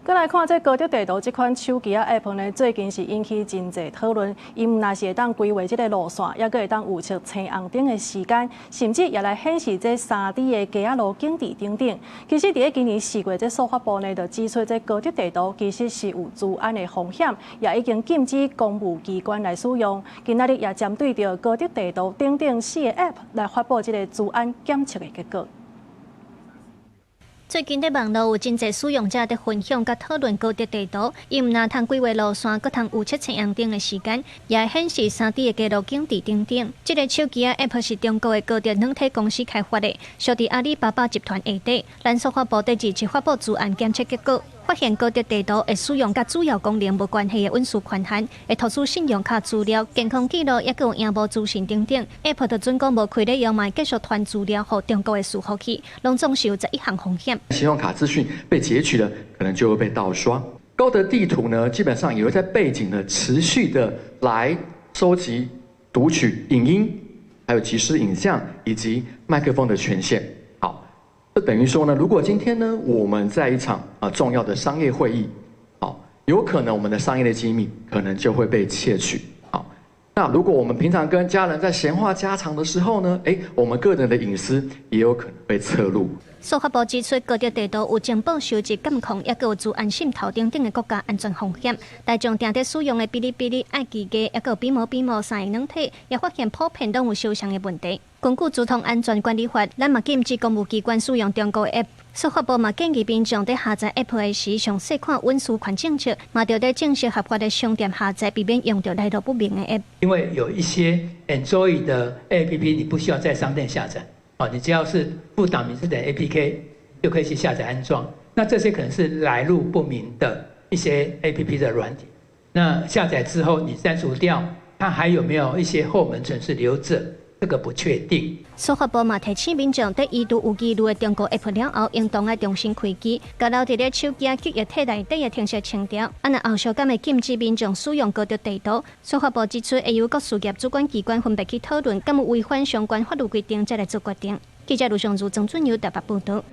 再來看這高德地圖這款手機App 呢，最近是引起真濟討論。伊唔但是會當規劃這個路線，也閣會當預測青紅燈的時間，甚至也來顯示這3D 的街仔路景地等等。其實，喺今年4月，這數發部呢就指出，這高德地圖其實是有資安的風險，也已經禁止公務機關來使用。今仔日也針對着高德地圖等等4個 App 來發布這個資安檢測的結果。最近在網絡有真濟使用者在分享甲討論高德地圖，伊唔但通規劃路線，閣通預測青紅燈的時間，也會顯示3D 的街路景地等等。這個手機App 是中國的高德軟體公司開發的，屬佇阿里巴巴集團下底。咱數發部第2次發布資安檢測結果，發現高德地圖會使用甲主要功能無關係的隱私權限，會讀取信用卡資料、健康記錄，也閣有營務資訊等等。App 就準講無虧咧用賣繼續傳資料予中國的伺服器，攏總是有11項風險。信用卡資訊被截取了，可能就會被盜刷。高德地圖呢，基本上也會在背景呢持續的來收集、讀取影音，還有即時影像以及麥克風的權限。好，這等於說呢，如果今天呢我們在一場重要的商業會議，好，有可能我們的商業的機密可能就會被竊取。那如果我們平常跟家人在閒話家常的時候呢，我們個人的隱私也有可能被側錄。數發部指出，高德地圖有情報收集、監控，也有資安滲透等等的國家安全風險。大眾定在使用的嗶哩嗶哩、愛奇藝，也有比摩3個軟體，也發現普遍都有相像的問題。根據資通安全管理法，咱嘛禁止公務機關使用中國的 App。數發部嘛建議民眾在下載 App 的時，詳細看隱私權政策，嘛要在正式合法的商店下載，避免用到來路不明的 App。因為有一些 Android 的 App， 你不需要在商店下載，你只要是附檔名字的 APK 就可以去下載安裝。那這些可能是來路不明的一些 APP 的軟體，那下載之後你刪除掉，它還有沒有一些後門程式留着？這個不確定。數發部嘛提醒民眾，在已讀有記錄的中國 App 了後，應當愛重新開機，甲留佇咧手機記憶體內底的程式清掉。啊，若後續敢會禁止民眾使用高德地圖。數發部指出，會由各事業主管機關分別去討論，敢有違反相關法律規定，再來做決定。記者盧尚如、曾俊佑台北報道。